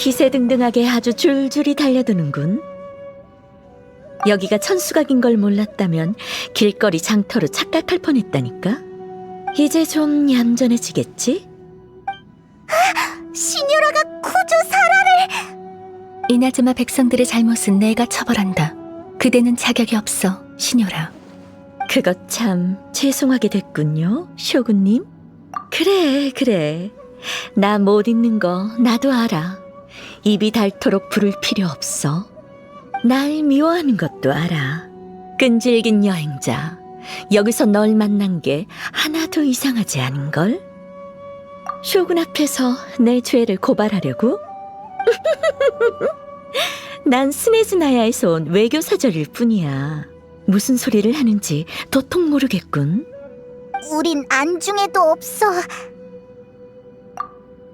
기세등등하게 아주 줄줄이 달려드는군. 여기가 천수각인 걸 몰랐다면 길거리 장터로 착각할 뻔했다니까. 이제 좀 얌전해지겠지? 시뉴라가 쿠조사라를! 이나즈마 백성들의 잘못은 내가 처벌한다. 그대는 자격이 없어, 시뇨라. 그것 참 죄송하게 됐군요, 쇼군님. 그래. 나 못 잊는 거 나도 알아. 입이 닳도록 부를 필요 없어. 날 미워하는 것도 알아. 끈질긴 여행자. 여기서 널 만난 게 하나도 이상하지 않은걸? 쇼군 앞에서 내 죄를 고발하려고? 난 스네즈나야에서 온 외교사절일 뿐이야. 무슨 소리를 하는지 도통 모르겠군. 우린 안중에도 없어.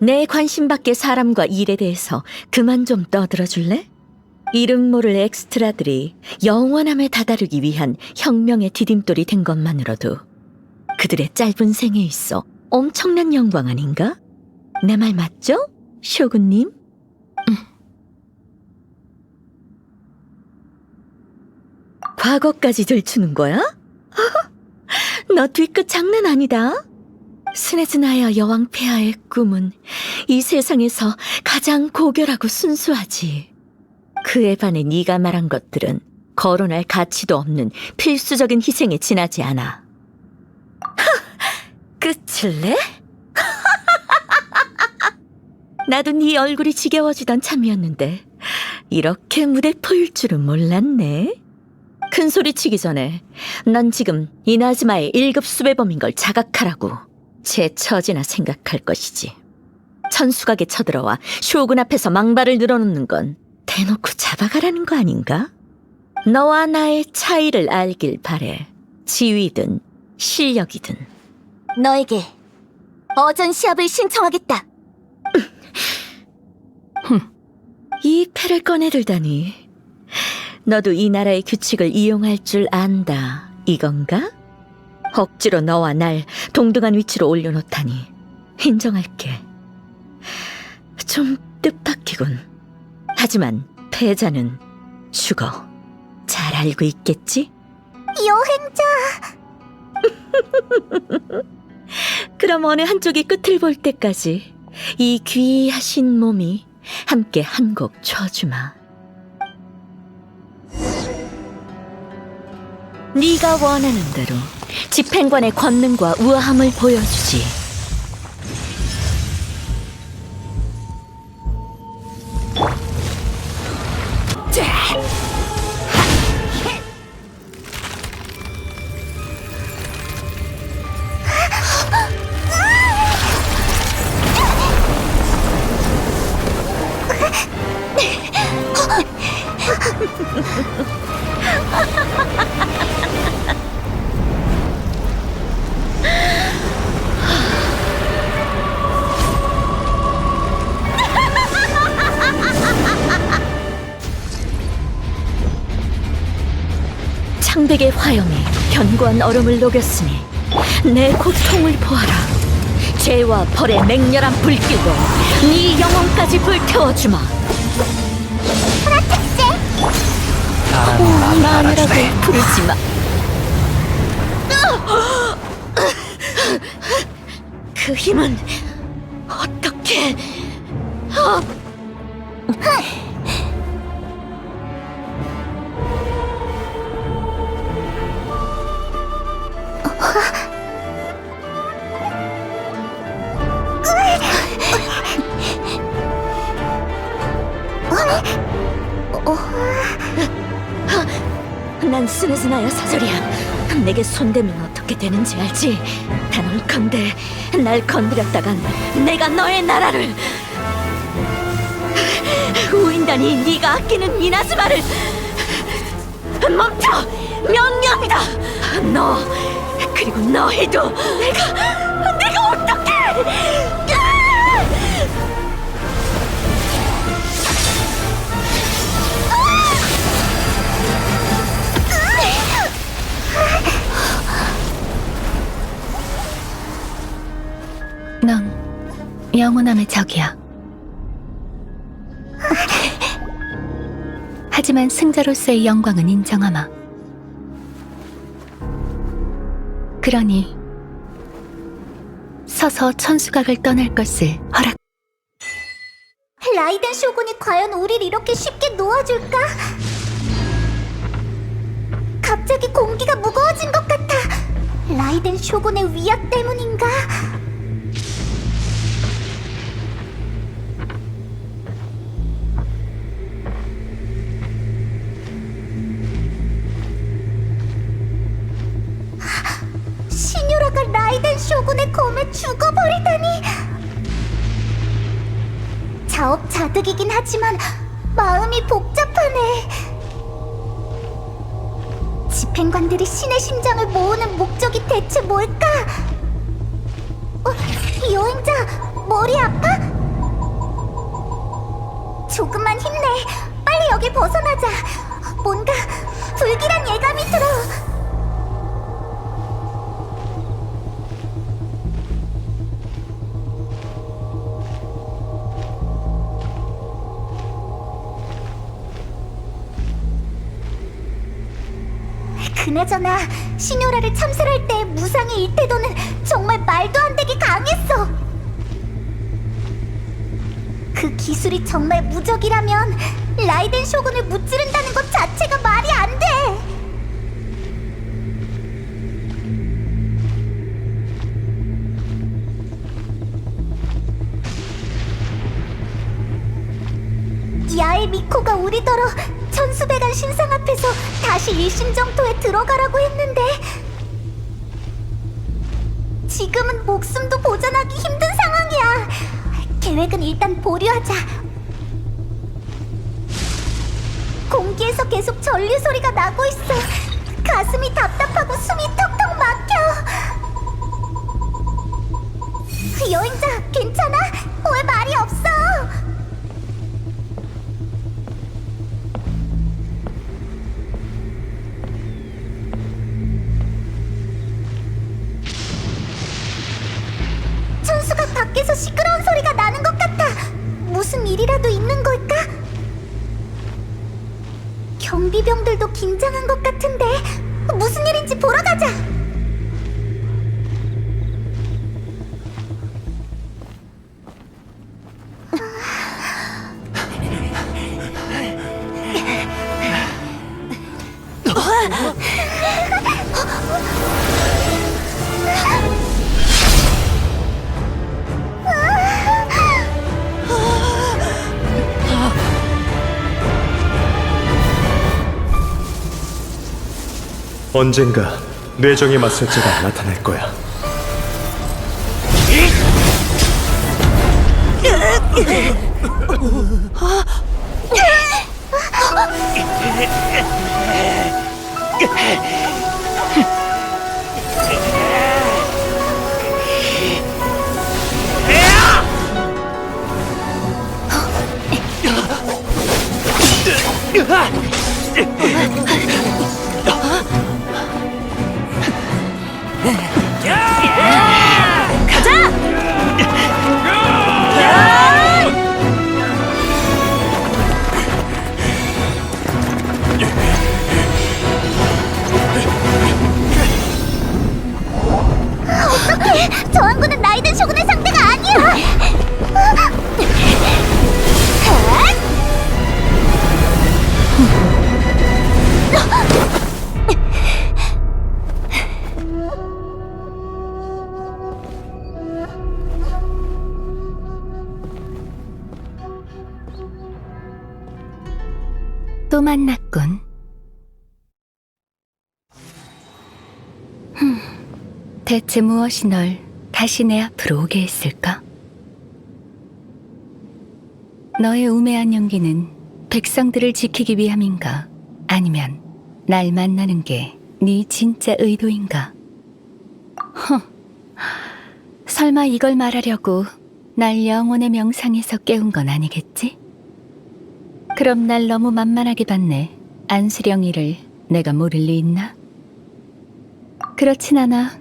내 관심 밖의 사람과 일에 대해서 그만 좀 떠들어줄래? 이름 모를 엑스트라들이 영원함에 다다르기 위한 혁명의 디딤돌이 된 것만으로도 그들의 짧은 생에 있어 엄청난 영광 아닌가? 내 말 맞죠, 쇼군님? 과거까지 들추는 거야? 너 뒤끝 장난 아니다. 스네즈나야 여왕 폐하의 꿈은 이 세상에서 가장 고결하고 순수하지. 그에 반해 네가 말한 것들은 거론할 가치도 없는 필수적인 희생에 지나지 않아. 끝을 내? 나도 네 얼굴이 지겨워지던 참이었는데 이렇게 무대포일 줄은 몰랐네. 큰 소리 치기 전에 난 지금 이나즈마의 1급 수배범인 걸 자각하라고. 제 처지나 생각할 것이지. 천수각에 쳐들어와 쇼군 앞에서 망발을 늘어놓는 건 대놓고 잡아가라는 거 아닌가? 너와 나의 차이를 알길 바래. 지위든 실력이든. 너에게 어전 시합을 신청하겠다. 이 패를 꺼내들다니. 너도 이 나라의 규칙을 이용할 줄 안다, 이건가? 억지로 너와 날 동등한 위치로 올려놓다니 인정할게. 좀 뜻밖이군. 하지만 패자는 죽어. 잘 알고 있겠지? 여행자! 그럼 어느 한쪽이 끝을 볼 때까지 이 귀하신 몸이 함께 한 곡 쳐주마. 네가 원하는 대로 집행관의 권능과 우아함을 보여주지. 창백의 화염이 견고한 얼음을 녹였으니 내 고통을 보아라. 죄와 벌의 맹렬한 불길로 네 영혼까지 불태워주마. 마누라고 부르지 마. 그 힘은 어떻게... 난 스네즈나야 사절이야. 내게 손대면 어떻게 되는지 알지? 단언컨대 날 건드렸다간 내가 너의 나라를... 우인단이 네가 아끼는 이나즈마를... 멈춰! 명령이다! 너 그리고 너희도 내가 어떻게... 넌 영원함의 적이야. 하지만 승자로서의 영광은 인정하마. 그러니 서서 천수각을 떠날 것을 허락. 라이덴 쇼군이 과연 우릴 이렇게 쉽게 놓아줄까? 갑자기 공기가 무거워진 것 같아. 라이덴 쇼군의 위협 때문인가? 시뉴라가 라이덴 쇼군의 검에 죽어버리다니. 자업자득이긴 하지만 마음이 복잡하네. 집행관들이 신의 심장을 모으는 목적이 대체 뭘까? 여행자, 머리 아파? 조금만 힘내. 빨리 여길 벗어나자. 뭔가 불길한 예감이 들어. 그나저나 시뇨라를 참살할 때 무상의 일태도는 정말 말도 안 되게 강했어. 그 기술이 정말 무적이라면 라이덴 쇼군을 무찌른다는 것 자체가 말이 안 돼. 야엘 미코가 우리더러 천수백안 신상 앞에서 다시 일심정토에 들어가라고 했는데 지금은 목숨도 보존하기 힘든 상황이야. 계획은 일단 보류하자. 공기에서 계속 전류 소리가 나고 있어. 가슴이 답답하고 숨이 턱턱 막혀. 여행자, 괜찮아? 왜 말이 없어? 천수각 밖에서 시끄러운 소리가 나는 것 같아. 무슨 일이라도 있는 걸까? 경비병들도 긴장한 것 같은데 무슨 일인지 보러 가자. 언젠가 뇌정에 맞설 자가 나타날 거야. 저 항구는 라이덴 쇼군의 상대가 아니야. 또 만났군. 대체 무엇이 널 다시 내 앞으로 오게 했을까? 너의 우매한 용기는 백성들을 지키기 위함인가? 아니면 날 만나는 게 네 진짜 의도인가? 설마 이걸 말하려고 날 영혼의 명상에서 깨운 건 아니겠지? 그럼 날 너무 만만하게 봤네. 안수령이를 내가 모를 리 있나? 그렇진 않아.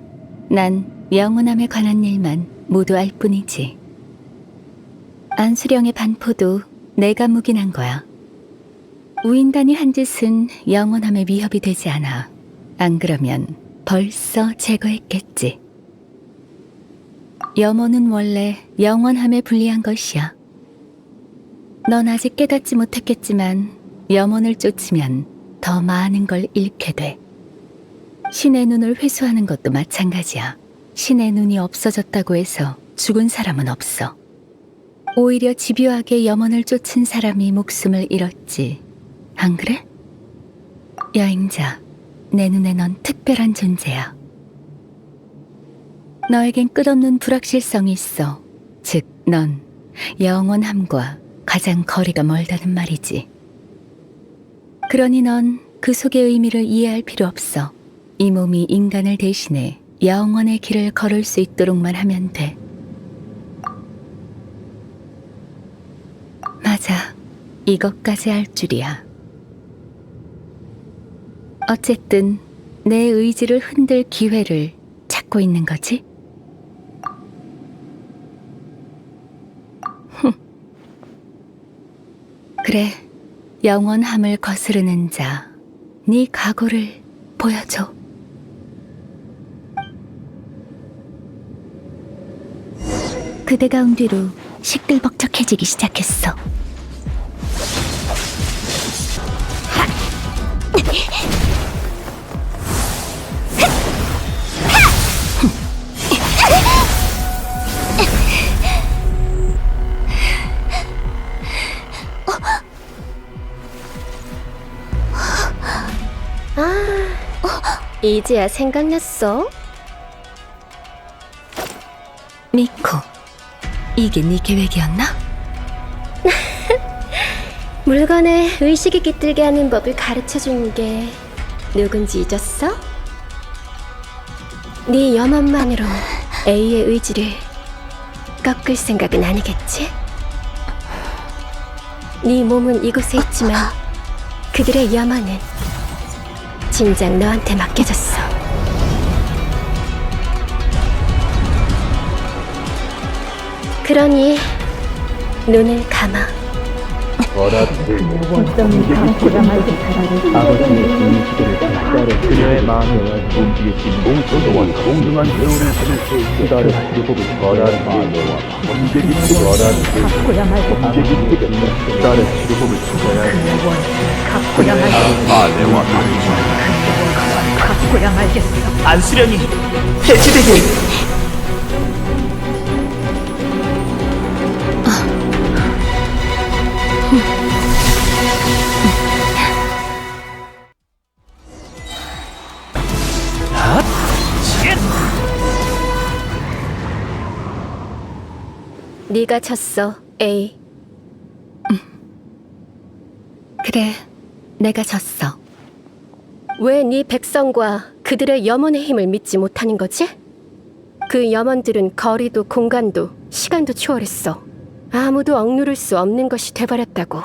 난 영혼함에 관한 일만 모두 알 뿐이지. 안수령의 반포도 내가 묵인한 거야. 우인단이 한 짓은 영원함의 위협이 되지 않아. 안 그러면 벌써 제거했겠지. 염원은 원래 영원함에 불리한 것이야. 넌 아직 깨닫지 못했겠지만 염원을 쫓으면 더 많은 걸 잃게 돼. 신의 눈을 회수하는 것도 마찬가지야. 신의 눈이 없어졌다고 해서 죽은 사람은 없어. 오히려 집요하게 염원을 쫓은 사람이 목숨을 잃었지. 안 그래? 여행자, 내 눈에 넌 특별한 존재야. 너에겐 끝없는 불확실성이 있어. 즉, 넌 영원함과 가장 거리가 멀다는 말이지. 그러니 넌 그 속의 의미를 이해할 필요 없어. 이 몸이 인간을 대신해 영원의 길을 걸을 수 있도록만 하면 돼. 맞아, 이것까지 할 줄이야. 어쨌든 내 의지를 흔들 기회를 찾고 있는 거지? 그래, 영원함을 거스르는 자, 네 각오를 보여줘. 그대가 온 뒤로 시끌벅적해지기 시작했어. 이제야 생각났어? 미코, 이게 네 계획이었나? 물건에 의식이 깃들게 하는 법을 가르쳐준 게 누군지 잊었어? 네 염원만으로 A의 의지를 꺾을 생각은 아니겠지? 네 몸은 이곳에 있지만 그들의 염원은 진작 너한테 맡겨졌어. 그러니 눈을 감아. 그녀의 마음을 움직이신 동서도와 동등한 배우를 찾을 수 있게 나를 주법을 거라는 마음과 번개기 되겠다. 나를 주법을 찾아야 해. 아내와 안수령이 해지되길. 네가 졌어, A. 그래, 내가 졌어. 왜 네 백성과 그들의 염원의 힘을 믿지 못하는 거지? 그 염원들은 거리도 공간도 시간도 초월했어. 아무도 억누를 수 없는 것이 돼버렸다고.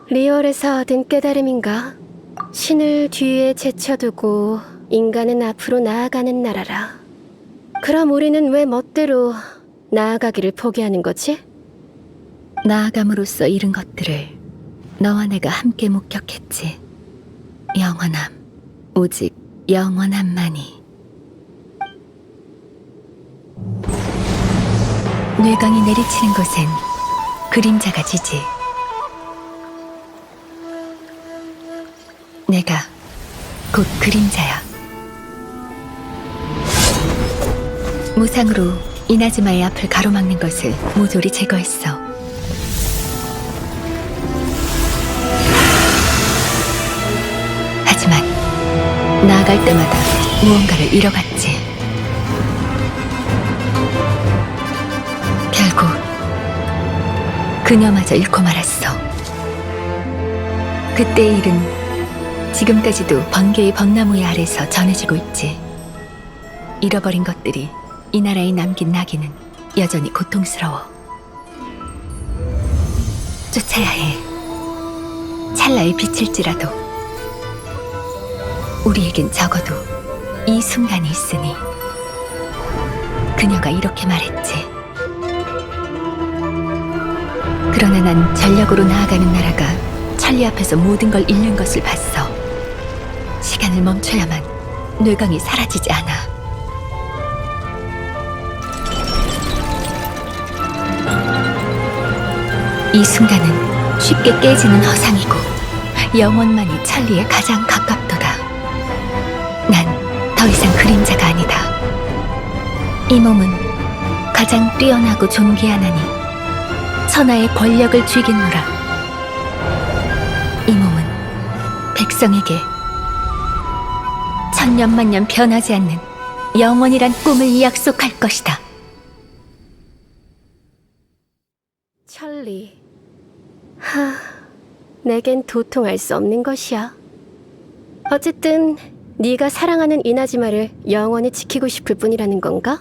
리얼에서 얻은 깨달음인가? 신을 뒤에 제쳐두고 인간은 앞으로 나아가는 나라라. 그럼 우리는 왜 멋대로 나아가기를 포기하는 거지? 나아감으로써 잃은 것들을 너와 내가 함께 목격했지. 영원함, 오직 영원함만이. 뇌강이 내리치는 곳엔 그림자가 지지. 내가 곧 그림자야. 무상으로 이나즈마의 앞을 가로막는 것을 모조리 제거했어. 하지만 나아갈 때마다 무언가를 잃어갔지. 결국 그녀마저 잃고 말았어. 그때의 일은 지금까지도 번개의 벚나무의 아래서 전해지고 있지. 잃어버린 것들이 이 나라에 남긴 낙인은 여전히 고통스러워. 쫓아야 해. 찰나의 빛일지라도. 우리에겐 적어도 이 순간이 있으니. 그녀가 이렇게 말했지. 그러나 난 전력으로 나아가는 나라가 찰리 앞에서 모든 걸 잃는 것을 봤어. 시간을 멈춰야만 뇌강이 사라지지 않아. 이 순간은 쉽게 깨지는 허상이고 영혼만이 찰리에 가장 가깝도다. 난 더 이상 그림자가 아니다. 이 몸은 가장 뛰어나고 존귀하나니 천하의 권력을 쥐겠노라. 이 몸은 백성에게 천년만년 변하지 않는 영원이란 꿈을 약속할 것이다. 찰리. 내겐 도통할 수 없는 것이야. 어쨌든 네가 사랑하는 이나즈마를 영원히 지키고 싶을 뿐이라는 건가?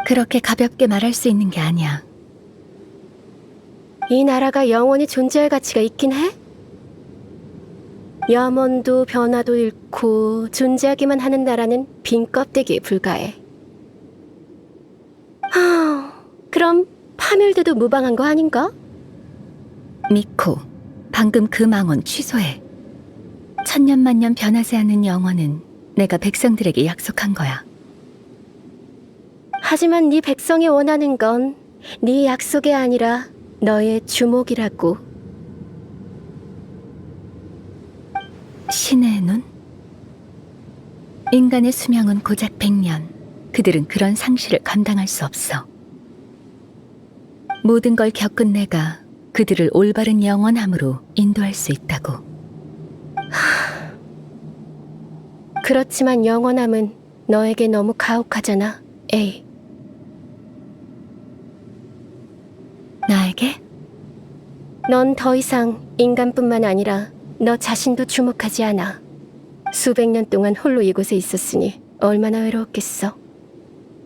그렇게 가볍게 말할 수 있는 게 아니야. 이 나라가 영원히 존재할 가치가 있긴 해? 염원도 변화도 잃고 존재하기만 하는 나라는 빈 껍데기에 불과해. 그럼 파멸돼도 무방한 거 아닌가? 미코, 방금 그 망언 취소해. 천년만년 변하지 않는 영원은 내가 백성들에게 약속한 거야. 하지만 네 백성이 원하는 건 네 약속이 아니라 너의 주목이라고. 신의 눈? 인간의 수명은 고작 100년. 그들은 그런 상실을 감당할 수 없어. 모든 걸 겪은 내가 그들을 올바른 영원함으로 인도할 수 있다고. 그렇지만 영원함은 너에게 너무 가혹하잖아, 에이. 나에게? 넌 더 이상 인간뿐만 아니라 너 자신도 주목하지 않아. 수백 년 동안 홀로 이곳에 있었으니 얼마나 외로웠겠어.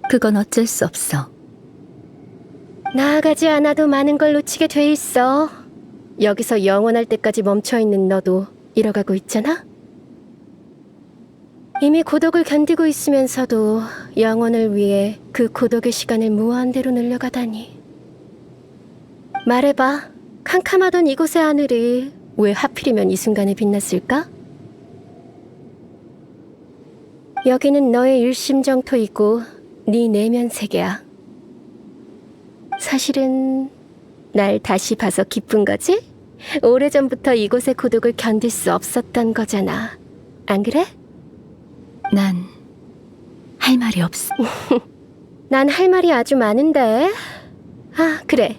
그건 어쩔 수 없어. 나아가지 않아도 많은 걸 놓치게 돼 있어. 여기서 영원할 때까지 멈춰있는 너도 잃어가고 있잖아? 이미 고독을 견디고 있으면서도 영원을 위해 그 고독의 시간을 무한대로 늘려가다니. 말해봐. 캄캄하던 이곳의 하늘이 왜 하필이면 이 순간에 빛났을까? 여기는 너의 일심정토이고 네 내면 세계야. 사실은 날 다시 봐서 기쁜 거지? 오래전부터 이곳의 고독을 견딜 수 없었던 거잖아. 안 그래? 난 할 말이 없어. 난 할 말이 아주 많은데. 그래.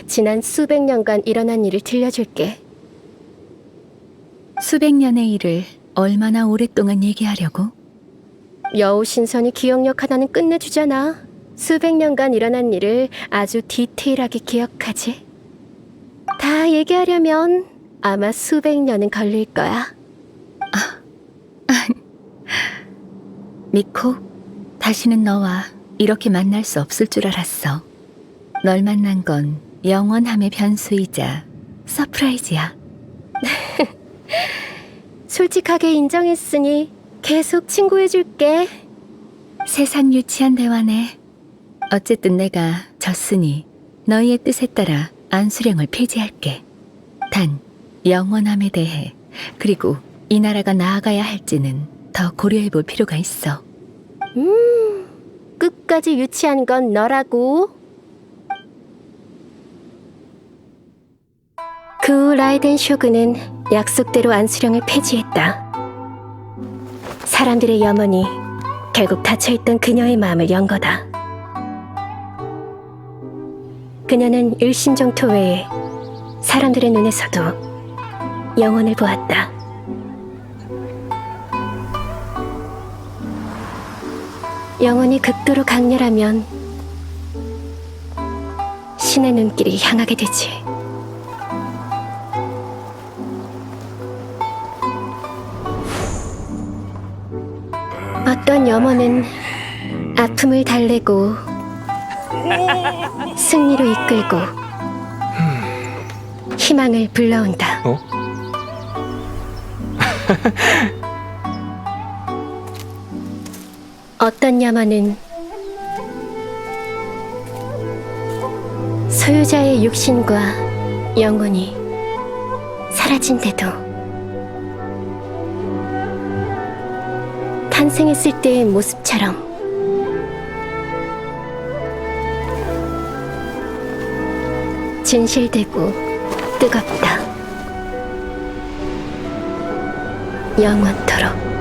지난 수백 년간 일어난 일을 들려줄게. 수백 년의 일을 얼마나 오랫동안 얘기하려고? 여우 신선이 기억력 하나는 끝내주잖아. 수백 년간 일어난 일을 아주 디테일하게 기억하지. 다 얘기하려면 아마 수백 년은 걸릴 거야. 미코, 다시는 너와 이렇게 만날 수 없을 줄 알았어. 널 만난 건 영원함의 변수이자 서프라이즈야. 솔직하게 인정했으니 계속 친구해줄게. 세상 유치한 대화네. 어쨌든 내가 졌으니 너희의 뜻에 따라 안수령을 폐지할게. 단 영원함에 대해 그리고 이 나라가 나아가야 할지는 더 고려해볼 필요가 있어. 끝까지 유치한 건 너라고. 그 후 라이덴 쇼군은 약속대로 안수령을 폐지했다. 사람들의 염원이 결국 닫혀있던 그녀의 마음을 연 거다. 그녀는 일심정토 외에 사람들의 눈에서도 영혼을 보았다. 영혼이 극도로 강렬하면 신의 눈길이 향하게 되지. 어떤 염원은 아픔을 달래고 승리로 이끌고 희망을 불러온다. 어떤 염원은 소유자의 육신과 영혼이 사라진데도 탄생했을 때의 모습처럼 진실되고 뜨겁다. 영원토록.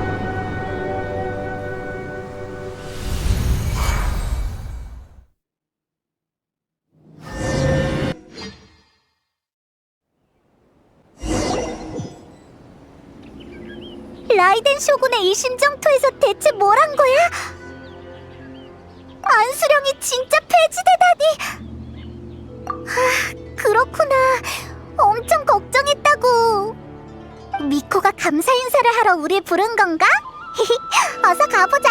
라이덴 쇼군의 이 심정토에서 대체 뭘 한 거야? 안수령이 진짜 폐지되다니. 그렇구나. 엄청 걱정했다고. 미코가 감사 인사를 하러 우릴 부른 건가? 어서 가보자.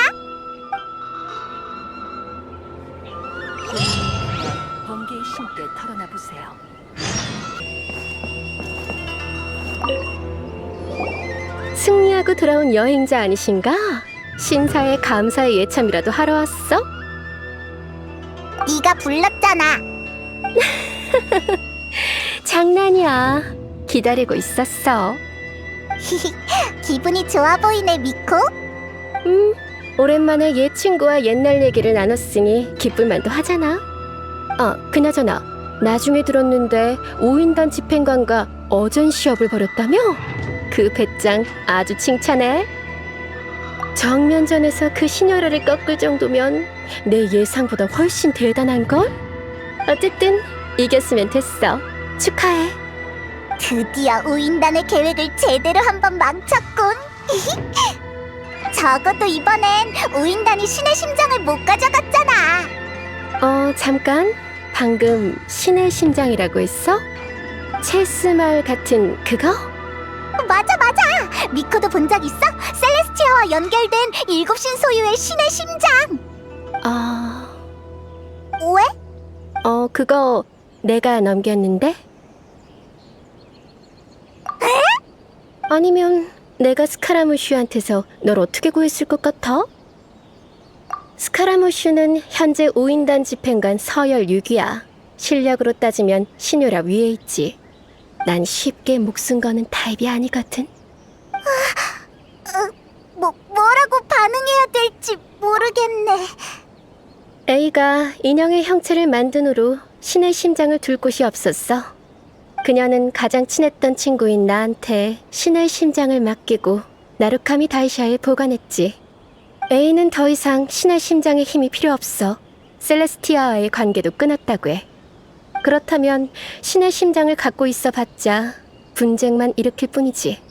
번개의 신께 털어놔 보세요. 승리하고 돌아온 여행자 아니신가? 신사의 감사의 예참이라도 하러 왔어? 네가 불렀잖아. 장난이야. 기다리고 있었어. 기분이 좋아 보이네, 미코. 오랜만에 옛 친구와 옛날 얘기를 나눴으니 기쁠만도 하잖아. 그나저나 나중에 들었는데 오인단 집행관과 어전 시합을 벌였다며? 그 배짱 아주 칭찬해. 정면전에서 그 신혈아를 꺾을 정도면 내 예상보다 훨씬 대단한걸? 어쨌든 이겼으면 됐어. 축하해. 드디어 우인단의 계획을 제대로 한번 망쳤군. 적어도 이번엔 우인단이 신의 심장을 못 가져갔잖아. 잠깐. 방금 신의 심장이라고 했어? 체스말 같은 그거? 맞아. 미코도 본 적 있어? 셀레스티아와 연결된 일곱 신 소유의 신의 심장. 왜? 그거 내가 넘겼는데? 아니면 내가 스카라무슈한테서 널 어떻게 구했을 것 같아? 스카라무슈는 현재 우인단 집행관 서열 6위야. 실력으로 따지면 신효라 위에 있지. 난 쉽게 목숨 거는 타입이 아니거든. 뭐라고 반응해야 될지 모르겠네. A가 인형의 형체를 만든 후로 신의 심장을 둘 곳이 없었어. 그녀는 가장 친했던 친구인 나한테 신의 심장을 맡기고 나루카미 다이샤에 보관했지. A는 더 이상 신의 심장의 힘이 필요 없어. 셀레스티아와의 관계도 끊었다고 해. 그렇다면 신의 심장을 갖고 있어봤자 분쟁만 일으킬 뿐이지.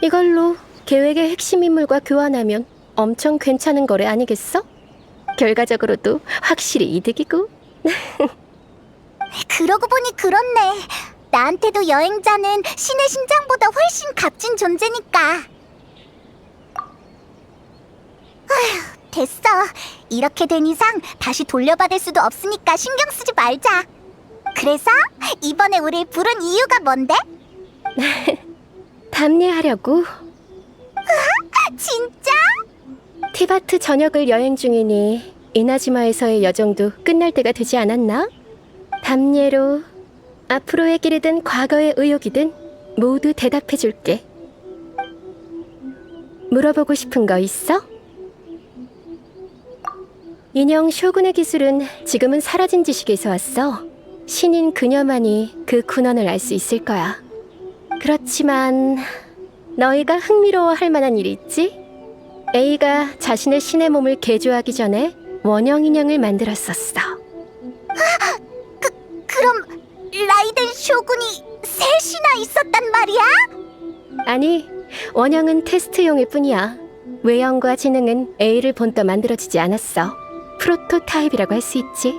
이걸로 계획의 핵심 인물과 교환하면 엄청 괜찮은 거래 아니겠어? 결과적으로도 확실히 이득이고. 그러고 보니 그렇네. 나한테도 여행자는 신의 심장보다 훨씬 값진 존재니까. 아휴, 됐어. 이렇게 된 이상 다시 돌려받을 수도 없으니까 신경 쓰지 말자. 그래서 이번에 우릴 부른 이유가 뭔데? 답례하려고. 진짜? 티바트 전역을 여행 중이니 이나즈마에서의 여정도 끝날 때가 되지 않았나? 답례로 앞으로의 길이든 과거의 의혹이든 모두 대답해줄게. 물어보고 싶은 거 있어? 인형 쇼군의 기술은 지금은 사라진 지식에서 왔어. 신인 그녀만이 그 근원을 알 수 있을 거야. 그렇지만 너희가 흥미로워할 만한 일이 있지? A가 자신의 신의 몸을 개조하기 전에 원형 인형을 만들었었어. 그럼 라이덴 쇼군이 셋이나 있었단 말이야? 아니, 원형은 테스트용일 뿐이야. 외형과 지능은 A를 본떠 만들어지지 않았어. 프로토타입이라고 할 수 있지.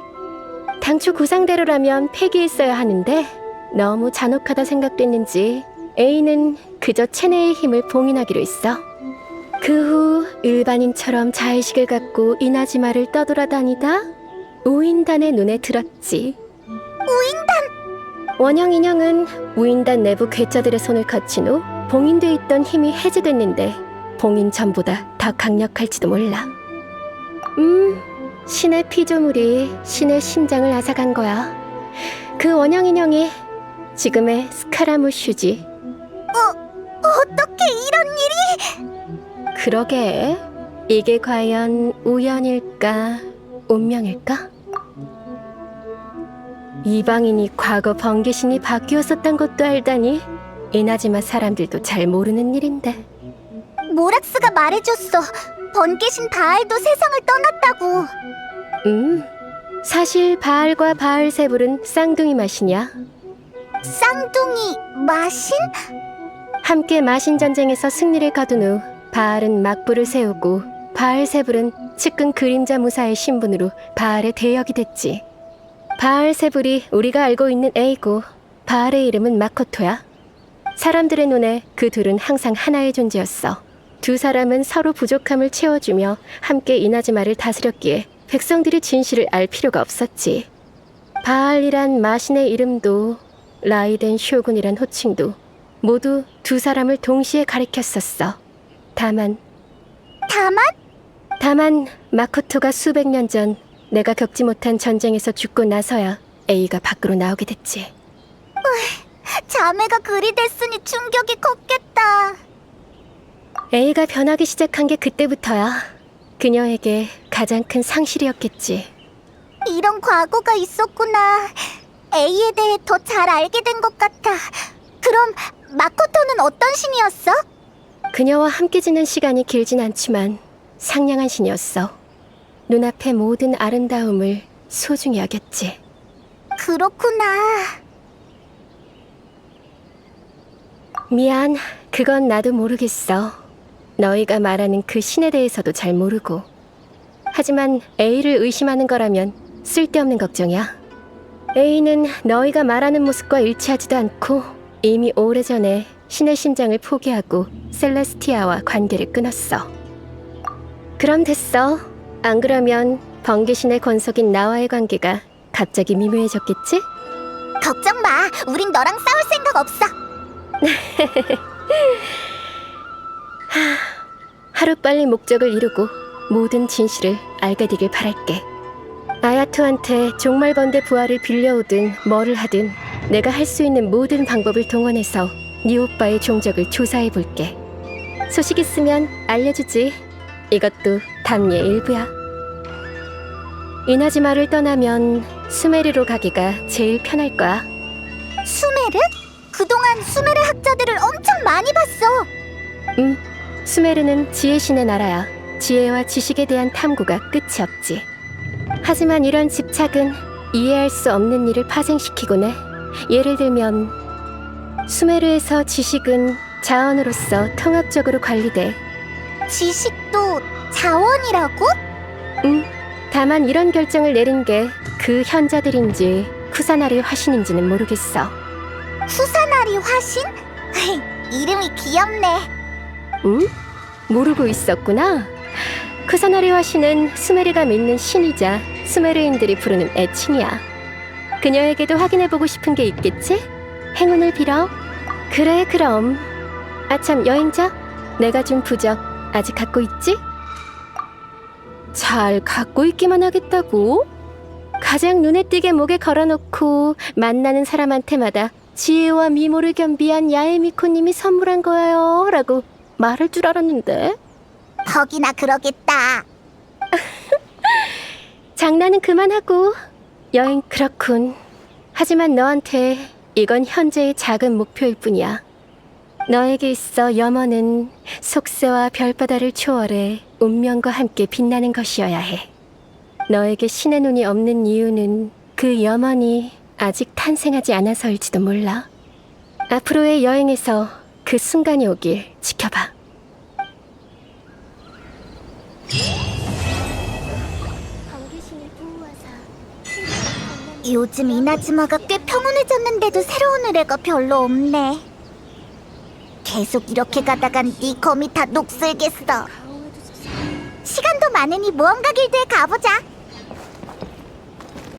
당초 구상대로라면 폐기했어야 하는데 너무 잔혹하다 생각됐는지 A는 그저 체내의 힘을 봉인하기로 했어. 그 후 일반인처럼 자의식을 갖고 이나즈마를 떠돌아다니다 우인단의 눈에 들었지. 우인단? 원형 인형은 우인단 내부 괴짜들의 손을 거친 후 봉인돼 있던 힘이 해제됐는데 봉인 전보다 더 강력할지도 몰라. 신의 피조물이 신의 심장을 앗아간 거야. 그 원형 인형이 지금의 스카라무슈지. 어떻게 이런 일이? 그러게, 이게 과연 우연일까, 운명일까? 이방인이 과거 번개신이 바뀌었었던 것도 알다니, 이나즈마 사람들도 잘 모르는 일인데. 모락스가 말해줬어. 번개신 바알도 세상을 떠났다고. 사실 바알과 바알세불은 쌍둥이 마신이야. 쌍둥이 마신? 함께 마신 전쟁에서 승리를 거둔 후 바알은 막부를 세우고 바알세불은 측근 그림자 무사의 신분으로 바알의 대역이 됐지. 바알세불이 우리가 알고 있는 A고 바알의 이름은 마코토야. 사람들의 눈에 그 둘은 항상 하나의 존재였어. 두 사람은 서로 부족함을 채워주며 함께 이나즈마를 다스렸기에 백성들이 진실을 알 필요가 없었지. 바알이란 마신의 이름도 라이덴 쇼군이란 호칭도 모두 두 사람을 동시에 가리켰었어. 다만 마코토가 수백 년 전 내가 겪지 못한 전쟁에서 죽고 나서야 A가 밖으로 나오게 됐지. 자매가 그리 됐으니 충격이 컸겠다. A가 변하기 시작한 게 그때부터야. 그녀에게 가장 큰 상실이었겠지. 이런 과거가 있었구나. A에 대해 더 잘 알게 된 것 같아. 그럼 마코토는 어떤 신이었어? 그녀와 함께 지낸 시간이 길진 않지만 상냥한 신이었어. 눈앞의 모든 아름다움을 소중히 여겼지. 그렇구나. 미안, 그건 나도 모르겠어. 너희가 말하는 그 신에 대해서도 잘 모르고. 하지만 A를 의심하는 거라면 쓸데없는 걱정이야. A는 너희가 말하는 모습과 일치하지도 않고 이미 오래전에 신의 심장을 포기하고 셀레스티아와 관계를 끊었어. 그럼 됐어. 안 그러면 번개신의 권속인 나와의 관계가 갑자기 미묘해졌겠지? 걱정 마. 우린 너랑 싸울 생각 없어. 하루빨리 목적을 이루고 모든 진실을 알게 되길 바랄게. 아야토한테 종말번대 부활을 빌려오든 뭐를 하든 내가 할 수 있는 모든 방법을 동원해서 네 오빠의 종적을 조사해볼게. 소식 있으면 알려주지. 이것도 답례의 일부야. 이나즈마를 떠나면 수메르로 가기가 제일 편할 거야. 수메르? 그동안 수메르 학자들을 엄청 많이 봤어. 수메르는 지혜 신의 나라야. 지혜와 지식에 대한 탐구가 끝이 없지. 하지만 이런 집착은 이해할 수 없는 일을 파생시키곤 해. 예를 들면 수메르에서 지식은 자원으로서 통합적으로 관리돼. 지식도 자원이라고? 다만 이런 결정을 내린 게 그 현자들인지 쿠사나리 화신인지는 모르겠어. 쿠사나리 화신? 이름이 귀엽네. 모르고 있었구나. 쿠사나리 화신은 수메르가 믿는 신이자 수메르인들이 부르는 애칭이야. 그녀에게도 확인해보고 싶은 게 있겠지? 행운을 빌어. 그래, 그럼. 아참, 여행자, 내가 준 부적 아직 갖고 있지? 잘 갖고 있기만 하겠다고? 가장 눈에 띄게 목에 걸어놓고 만나는 사람한테마다 지혜와 미모를 겸비한 야에미코님이 선물한 거예요 라고 말할 줄 알았는데. 거기나 그러겠다. 장난은 그만하고. 여행 그렇군. 하지만 너한테 이건 현재의 작은 목표일 뿐이야. 너에게 있어 염원은 속세와 별바다를 초월해 운명과 함께 빛나는 것이어야 해. 너에게 신의 눈이 없는 이유는 그 염원이 아직 탄생하지 않아서일지도 몰라. 앞으로의 여행에서 그 순간이 오길 지켜봐. 요즘 이나즈마가 꽤 평온해졌는데도 새로운 의뢰가 별로 없네. 계속 이렇게 가다간 네 검이 다 녹슬겠어. 시간도 많으니 모험가 길드에 가보자.